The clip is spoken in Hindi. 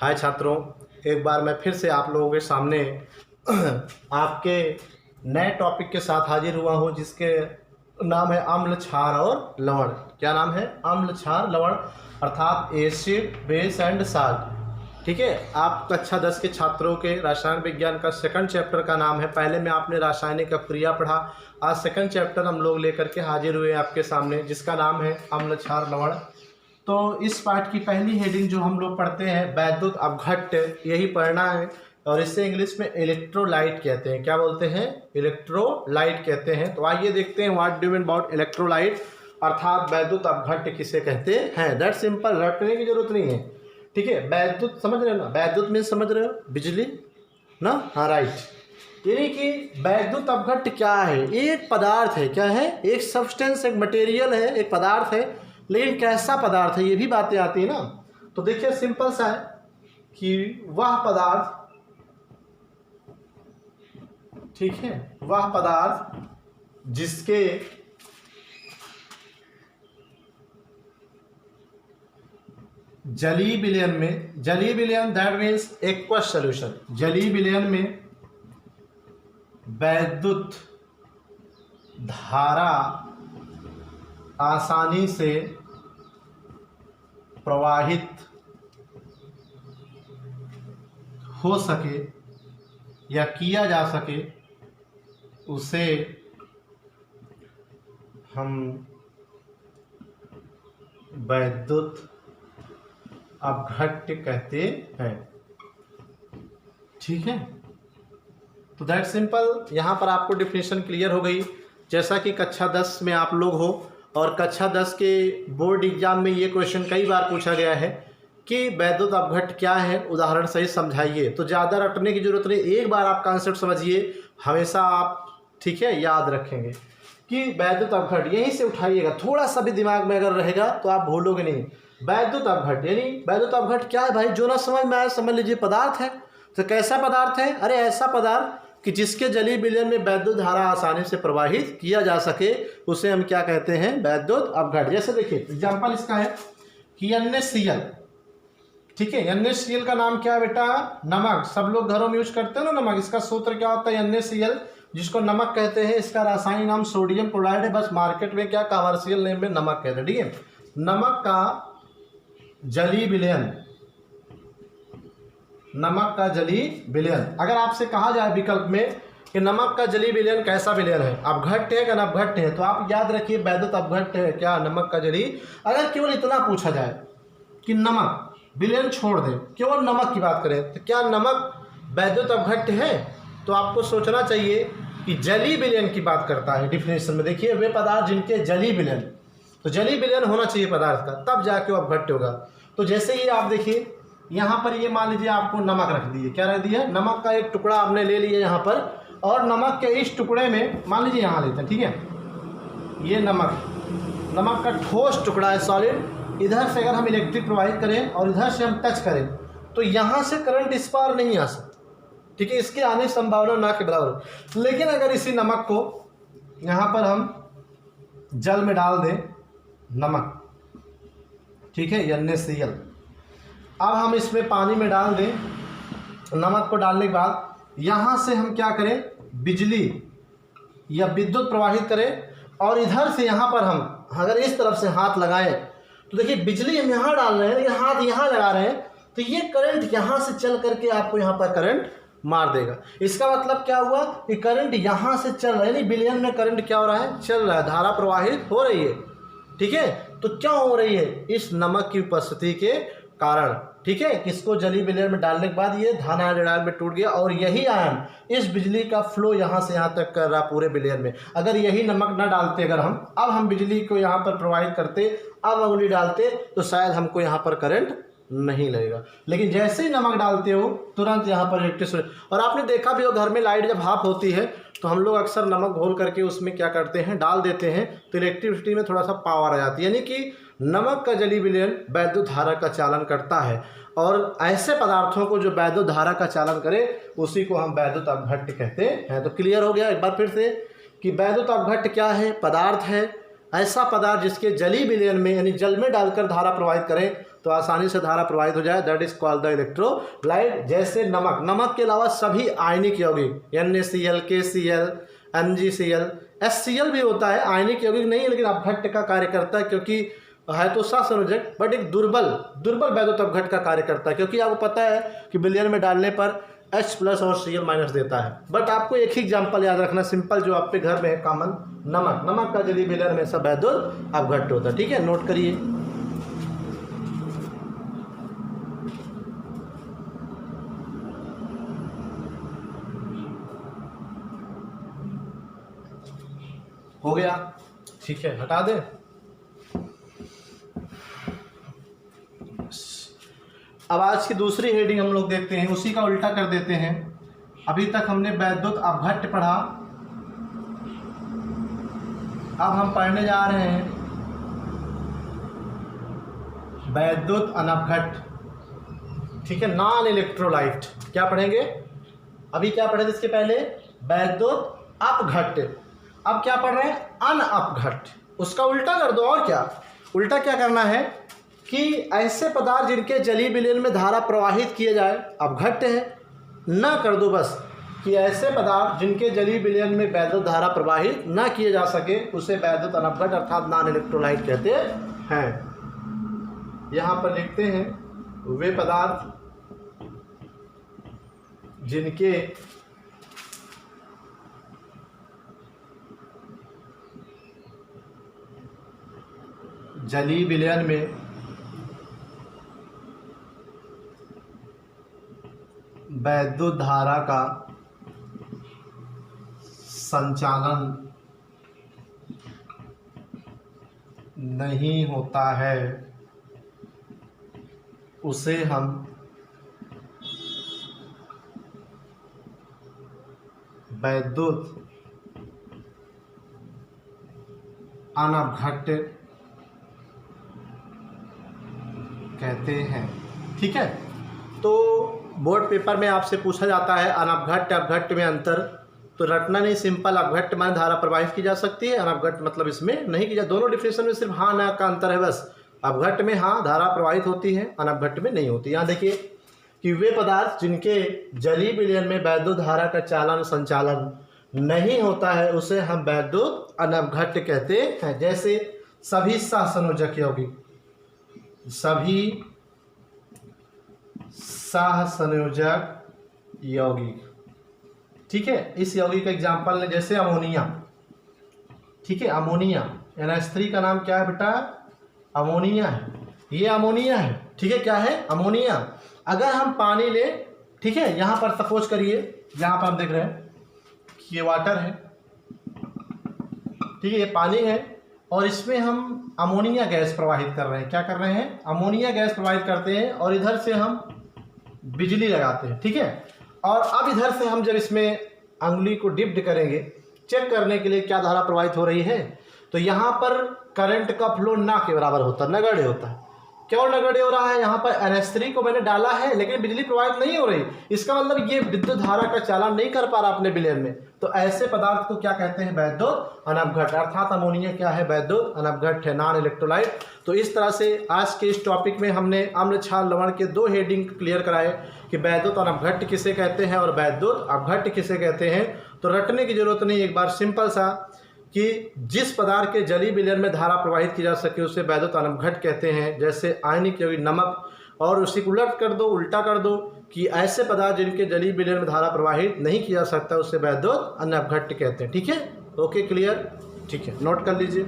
हाय छात्रों, एक बार मैं फिर से आप लोगों के सामने आपके नए टॉपिक के साथ हाजिर हुआ हूं, जिसके नाम है अम्ल, क्षार और लवण। क्या नाम है? अम्ल, क्षार, लवण, अर्थात एसिड, बेस एंड साल्ट। ठीक है, आप कक्षा 10 के छात्रों के रसायन विज्ञान का सेकंड चैप्टर का नाम है। पहले में आपने रासायनिक अभिक्रिया पढ़ा, आज सेकंड चैप्टर हम लोग लेकर के हाजिर हुए आपके सामने, जिसका नाम है अम्ल, क्षार, लवण। तो इस पार्ट की पहली हेडिंग जो हम लोग पढ़ते हैं वैद्युत अपघट्य, यही पढ़ना है। और इसे इंग्लिश में इलेक्ट्रोलाइट कहते हैं। क्या बोलते हैं? इलेक्ट्रोलाइट कहते हैं। तो आइए देखते हैं what do mean about electrolyte, अर्थात वैद्युत अपघट्य किसे कहते हैं। दैट सिंपल, रटने की जरूरत नहीं है। ठीक है, वैद्युत समझ रहे हो ना? वैद्युत में समझ रहे हो? बिजली ना? हाँ, राइट। यानी कि वैद्युत अपघट्य क्या है? एक पदार्थ है। क्या है? एक सब्सटेंस, एक मटेरियल है, एक पदार्थ है। लेकिन कैसा पदार्थ है, ये भी बातें आती है ना। तो देखिए सिंपल सा है कि वह पदार्थ, ठीक है, वह पदार्थ जिसके जलीय विलयन में, जलीय विलयन दैट मीन्स एक्वस सॉल्यूशन, जलीय विलयन में वैद्युत धारा आसानी से प्रवाहित हो सके या किया जा सके, उसे हम वैद्युत अपघट्य कहते हैं। ठीक है, तो दैट सिंपल। यहाँ पर आपको डिफिनेशन क्लियर हो गई। जैसा कि कक्षा 10 में आप लोग हो, और कक्षा 10 के बोर्ड एग्जाम में ये क्वेश्चन कई बार पूछा गया है कि वैद्युत अपघट्य क्या है, उदाहरण सहित समझाइए। तो ज़्यादा रटने की जरूरत नहीं, एक बार आप कॉन्सेप्ट समझिए, हमेशा आप, ठीक है, याद रखेंगे कि वैद्युत अपघट्य यहीं से उठाइएगा। थोड़ा सा भी दिमाग में अगर रहेगा तो आप भूलोगे नहीं। वैद्युत अपघट्य यानी वैद्युत अपघट्य क्या है भाई? जो ना समझ में आए, समझ लीजिए पदार्थ है। तो कैसा पदार्थ है? अरे ऐसा पदार्थ कि जिसके जलीय विलयन में वैद्युत धारा आसानी से प्रवाहित किया जा सके, उसे हम क्या कहते हैं? वैद्युत अपघट्य। जैसे देखिए एग्जाम्पल इसका है कि NaCl, ठीक है, NaCl का नाम क्या है बेटा? नमक। सब लोग घरों में यूज करते हैं ना नमक। इसका सूत्र क्या होता है? NaCl, जिसको नमक कहते हैं। इसका रासायनिक नाम सोडियम क्लोराइड है, बस मार्केट में क्या कमर्शियल नेम में नमक कहते हैं। ठीक है, नमक का जलीय विलयन, नमक का जलीय विलयन। अगर आपसे कहा जाए विकल्प में कि नमक का जलीय विलयन कैसा विलयन है, अपघट्य है कि अनपघट्य है, तो आप याद रखिए वैद्युत अपघट्य है। क्या? नमक का जलीय। अगर केवल इतना पूछा जाए कि नमक विलयन छोड़ दें, केवल नमक की बात करें, तो क्या नमक वैद्युत अपघट्य है? तो आपको सोचना चाहिए कि जलीय विलयन की बात करता है डिफिनेशन में। देखिए वे पदार्थ जिनके जलीय विलयन, तो जलीय विलयन होना चाहिए पदार्थ का, तब जाके वो अपघट्य होगा। तो जैसे ही आप देखिए यहाँ पर, ये मान लीजिए आपको नमक रख दिए। क्या रख दिया? नमक का एक टुकड़ा आपने ले लिया यहाँ पर, और नमक के इस टुकड़े में मान लीजिए यहाँ लेते हैं, ठीक है, ये नमक का ठोस टुकड़ा है, सॉलिड। इधर से अगर हम इलेक्ट्रिक प्रवाहित करें और इधर से हम टच करें, तो यहाँ से करंट इस पार नहीं आ सकता। ठीक है, इसके आने की संभावना ना के बराबर। लेकिन अगर इसी नमक को यहाँ पर हम जल में डाल दें, नमक, ठीक है, NaCl, अब हम इसमें पानी में डाल दें, नमक को डालने के बाद यहाँ से हम क्या करें? बिजली या विद्युत प्रवाहित करें, और इधर से यहाँ पर हम अगर इस तरफ से हाथ लगाएं, तो देखिए बिजली हम यहाँ डाल रहे हैं, लेकिन हाथ यहाँ लगा रहे हैं, तो ये करंट यहाँ से चल करके आपको यहाँ पर करंट मार देगा। इसका मतलब क्या हुआ कि करंट यहाँ से चल रहा है, यानी विलयन में करंट क्या हो रहा है? चल रहा है, धारा प्रवाहित हो रही है। ठीक है, तो क्यों हो रही है? इस नमक की उपस्थिति के कारण। ठीक है, किसको? जलीय विलयन में डालने के बाद ये धन आयन ऋण में टूट गया, और यही आयन इस बिजली का फ्लो यहाँ से यहाँ तक कर रहा पूरे विलयन में। अगर यही नमक ना डालते, अगर अब हम बिजली को यहाँ पर प्रवाहित करते, अब उंगली डालते, तो शायद हमको यहाँ पर करंट नहीं लगेगा। लेकिन जैसे ही नमक डालते हो, तुरंत यहाँ पर इलेक्ट्रिसिटी। और आपने देखा भी हो, घर में लाइट जब हाफ होती है, तो हम लोग अक्सर नमक घोल करके उसमें क्या करते हैं? डाल देते हैं, तो इलेक्ट्रिसिटी में थोड़ा सा पावर आ जाती है। यानी कि नमक का जलीय विलयन वैद्युत धारा का चालन करता है, और ऐसे पदार्थों को जो वैद्युत धारा का चालन करे, उसी को हम वैद्युत अपघट्य कहते हैं। तो क्लियर हो गया एक बार फिर से कि वैद्युत अपघट्य क्या है? पदार्थ है ऐसा पदार्थ जिसके जलीय विलयन में यानी जल में डालकर धारा प्रवाहित करें तो आसानी से धारा प्रवाहित हो जाए, that is called the electrolyte. जैसे नमक, नमक के अलावा सभी आयनिक यौगिक NaCl, KCl, MgCl, HCl भी होता है, आयनिक यौगिक नहीं है लेकिन अपघट्य का कार्य करता है, क्योंकि है तो सहसंयोजक बट एक दुर्बल वैद्युत अपघट्य का कार्य करता है, क्योंकि आपको पता है कि विलयन में डालने पर H+ और Cl- देता है। बट आपको एक ही एग्जाम्पल याद रखना सिंपल, जो आपके घर में है कॉमन, नमक का जलीय विलयन में सब वैद्युत अपघट्य होता है। ठीक है, नोट करिए। हो गया, ठीक है, हटा दें। अब आज की दूसरी हेडिंग हम लोग देखते हैं, उसी का उल्टा कर देते हैं। अभी तक हमने वैद्युत अपघट्य पढ़ा, अब हम पढ़ने जा रहे हैं वैद्युत अनपघट्य। ठीक है, नॉन इलेक्ट्रोलाइट। क्या पढ़ेंगे? अभी क्या पढ़े थे इसके पहले? वैद्युत अपघट्य। अब क्या पढ़ रहे हैं? अनअपघट्य। उसका उल्टा कर दो। और क्या उल्टा क्या करना है कि ऐसे पदार्थ जिनके जलीय विलयन में धारा प्रवाहित किए जाए अपघट्य है, ना कर दो बस कि ऐसे पदार्थ जिनके जलीय विलयन में वैद्युत धारा प्रवाहित ना किए जा सके उसे वैद्युत अनपघट्य अर्थात नॉन इलेक्ट्रोलाइट कहते हैं। यहाँ पर लिखते हैं वे पदार्थ जिनके जलीय विलयन में वैद्युत धारा का संचालन नहीं होता है उसे हम वैद्युत अनपघट्य कहते हैं। ठीक है, तो बोर्ड पेपर में आपसे पूछा जाता है अनपघट्य अपघट्य में अंतर, तो रटना नहीं, सिंपल। अपघट्य माने धारा प्रवाहित की जा सकती है, अनपघट्य मतलब इसमें नहीं की जा। दोनों डिफिनेशन में सिर्फ हाँ ना का अंतर है बस। अपघट्य में हाँ धारा प्रवाहित होती है, अनपघट्य में नहीं होती। यहाँ देखिए कि वे पदार्थ जिनके जलीय विलयन में वैद्युत धारा का चालन संचालन नहीं होता है उसे हम वैद्युत अनपघट्य कहते हैं। जैसे सभी सहसंयोजक यौगिक, सभी सहसंयोजक यौगिक। ठीक है, इस यौगिक का एग्जाम्पल ले, जैसे अमोनिया। ठीक है, अमोनिया NH3 का नाम क्या है बेटा? अमोनिया है। ये अमोनिया है। ठीक है, क्या है? अमोनिया। अगर हम पानी ले, ठीक है, यहाँ पर सपोज करिए, यहाँ पर हम देख रहे हैं कि ये वाटर है, ठीक है, ये पानी है और इसमें हम अमोनिया गैस प्रवाहित कर रहे हैं। क्या कर रहे हैं? अमोनिया गैस प्रवाहित करते हैं और इधर से हम बिजली लगाते हैं। ठीक है, और अब इधर से हम जब इसमें अंगुली को डिप्ड करेंगे चेक करने के लिए क्या धारा प्रवाहित हो रही है, तो यहाँ पर करंट का फ्लो ना के बराबर होता है, नगण्य होता है। क्यों नगण्य हो रहा है? यहाँ पर NH3 को मैंने डाला है लेकिन बिजली प्रवाहित नहीं हो रही, इसका मतलब ये विद्युत धारा का चालन नहीं कर पा रहा अपने विलयन में। तो ऐसे पदार्थ को क्या कहते हैं? वैद्युत अनपघट्य। अर्थात अमोनिया क्या है? वैद्युत अनपघट्य है, नॉन इलेक्ट्रोलाइट। तो इस तरह से आज के इस टॉपिक में हमने अम्ल क्षार लवण के 2 हेडिंग क्लियर कराए कि वैद्युत अनपघट्य किसे कहते हैं और वैद्युत अपघट्य किसे कहते हैं। तो रटने की जरूरत नहीं, एक बार सिंपल सा कि जिस पदार्थ के जलीय विलयन में धारा प्रवाहित की जा सके उसे वैद्युत अनपघट्य कहते हैं। जैसे आयनिक यौगिक नमक, और उसी को उलट कर दो, उल्टा कर दो कि ऐसे पदार्थ जिनके जलीय विलयन में धारा प्रवाहित नहीं किया जा सकता उसे वैद्युत अनपघट्य कहते हैं। ठीक है, ओके, क्लियर? ठीक है, नोट कर लीजिए।